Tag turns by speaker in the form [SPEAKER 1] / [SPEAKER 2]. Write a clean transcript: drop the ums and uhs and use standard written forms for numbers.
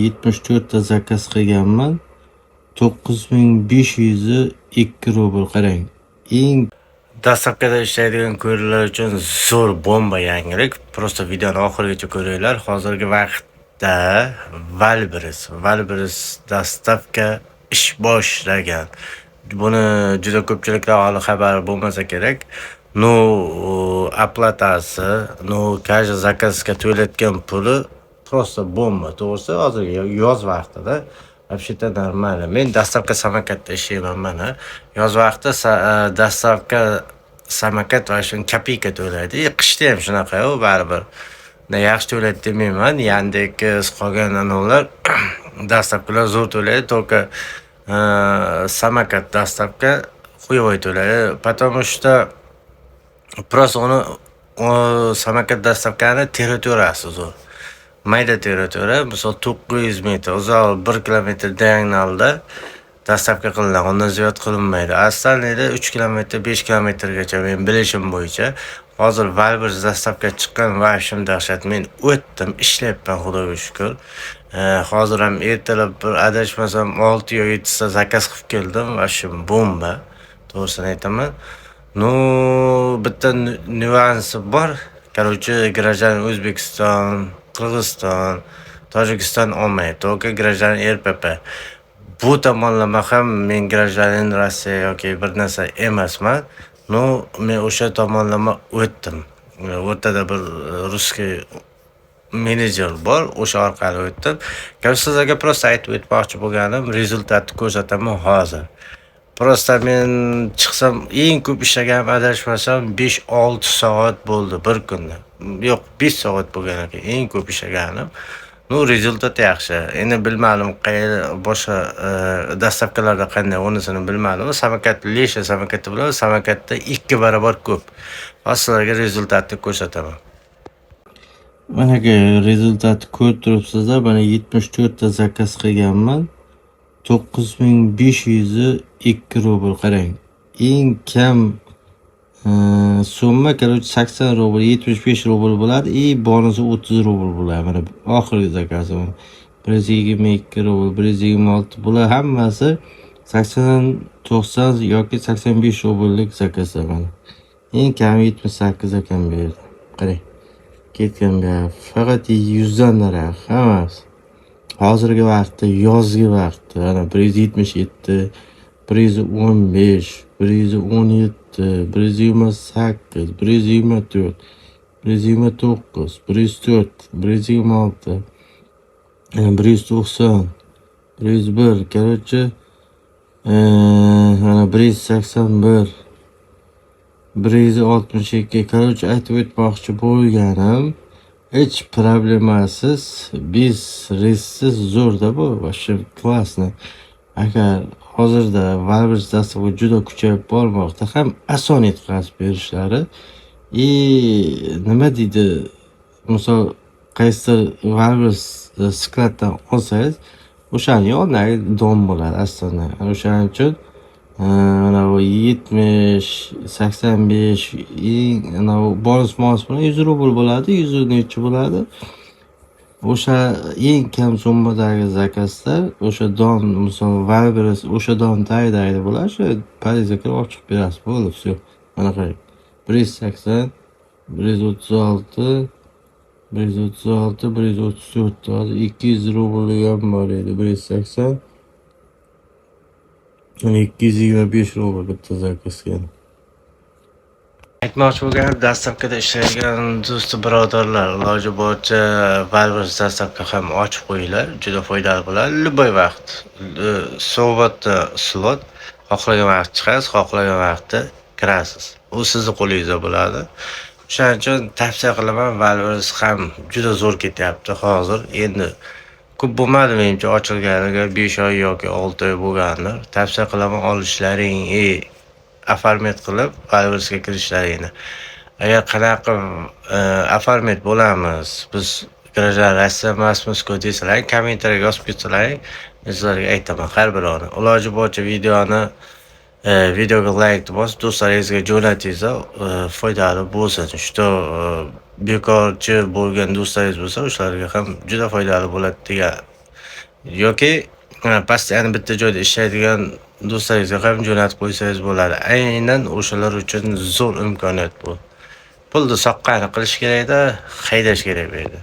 [SPEAKER 1] 74 ta zakaz qilganman. 9502 rubl qarang. Eng dastlabkida ishlaydigan ko'ruvlar uchun zo'r bomba yangilik. Prosta videoni oxirigacha ko'ringlar. Hozirgi vaqtda Valbris dastavka ish boshlagan. Buni juda ko'pchiliklar hali xabar bo'lmasa kerak. Aplatasi, каждый zakazga to'layotgan puli prosta bomba. To'g'risi hozirgi yoz vaqtida вообще-то нормально. Men dastavka samokatda ishlayman mana. Yoz vaqti dastavka samokat va shun kopeyka to'laydi. Qishda ham shunaqa, u baribir. Yaxshi to'laydi demayman. Yandex qolgan ular dastavkalar zo'r to'laydi, только samokat dastavka хуёвый to'laydi. Потому что просто uni samokat dastavkani territoriyasi zo'r. Mayda territoriya, misol 900 metr, uzoq 1 kilometr diagonalda dastavka qilinadi, undan ziyod qilinmaydi. Aslida 3 kilometr, 5 kilometrgacha men bilishim bo'yicha hozir Valbris dastavka chiqqan va shum dahshat. Men o'tdim, ishlayapman, xudoga shukr. Hozir ham ertalab bir adashmasam 6 yo 7 ta zakaz qilib keldim va shum bomba. To'g'risini aytaman. Bitta nyuansi bor. Короче, граждан O'zbekiston, Qirg'iziston, Tojikiston olmaydi, только граждан RPP. Bu tomonlama ham men гражданин Rossiya yoki bir narsa emasman. Men o'sha tomonlama o'tdim. O'rtada bir russkiy menejer bor, o'sha orqali o'tdim. Sizlarga prosta aytib o'tmoqchi bo'lganim, rezultatni ko'rsataman hozir. Prosta men chiqsam eng ko'p ishlaganim adashmasam 5-6 soat bo'ldi bir kunda. Yo'q, 5 soat bo'lgan ekan eng ko'p ishlaganim. Rezultat yaxshi. Endi bilmadim boshqa dastavkalarda qanday, unisini bilmadim. Lesha samokati bilan samokatda 2 barobar ko'p. Sizlarga rezultatni ko'rsataman. Mana rezultatni ko'rib turibsizlar. Mana 74 ta zakaz qilganman. 9502 rubl qarang. Eng kam summa 80 rubl, 75 rubl bo'ladi. Bonusi 30 rubl bo'ladi. Mana oxirgi zakazim. 122 rubl, 126 bular hammasi 80, 90 yoki 85 rubllik zakazlar mana. Eng kam 78 ekan bu yerda. Qarang. Ketgan bu faqat 100 dan narx hammasi. Hozirgi vaqtda, yozgi vaqtda, ana 177, 115, 117, 128, 124, 129, 104, 126, 190, 101, короче, ana 181, 162, короче, aytib o'tmoqchi bo'lganim, hech problemasiz, biz reyssiz zo'rda bu, вообще klassni. Agar hozirda Valbris dastavka juda kuchayib bormoqda, ham oson yetkazib berishlari. Nima deydi? Misol qaysidir Valbris skladdan olsangiz, o'shani yonidagi dom bo'ladi aslida. O'shaning uchun mana bu 70, 85, ana bonus bilan 100 rubl bo'ladi, 100 necha bo'ladi. O'sha eng kam summadagi zakazlar, o'sha don, misol Valbris o'sha don tayinlaydi bo'ladi, shu parizga kirib olib chiqib berasiz, bo'ldi, все. Mana qarang. 180, 136, 136, 134, hozir 200 rubl ham bor edi, 180. 225 rubl bitta zakazga. Aytmoqchi bo'lganim, dastavkada ishlaydigan do'st birodarlar, iloji boricha Valbris dastavka ham ochib qo'yinglar, juda foydali bo'ladi. Любой vaqt. So'batda slot, xohlagan vaqt chiqasiz, xohlagan vaqtda kirasiz. U sizning qo'lingizda bo'ladi. Shuning uchun tavsiya qilaman, Valbris ham juda zo'r ketyapti hozir. Endi ko'p bo'lmadi menimcha ochilganiga 5 oy yoki 6 oy bo'lganlar. Tavsiya qilaman olishlaring, afarmet qilib Valbrisga kirishlaringni. Agar qanaqa afarmet bo'lamiz, biz garajar Rossiya emasmiz-ku desalar, kommentariyaga yozib ketsalar, men sizlarga aytaman har birini. Iloji boricha videoga like bosib, do'stlaringizga jo'natingizlar, foydali bo'lsin. Что bekorchi bo'lgan do'stlaringiz bo'lsa, o'shalarga ham juda foydali bo'ladi degan yoki postoyanno bitta joyda ishlaydigan do'stlaringizga ham jo'natib qo'ysangiz bo'ladi. Aynan o'shalar uchun zo'r imkoniyat bu. Pulni soqqani qilish kerakda, haydash kerak bu yerda.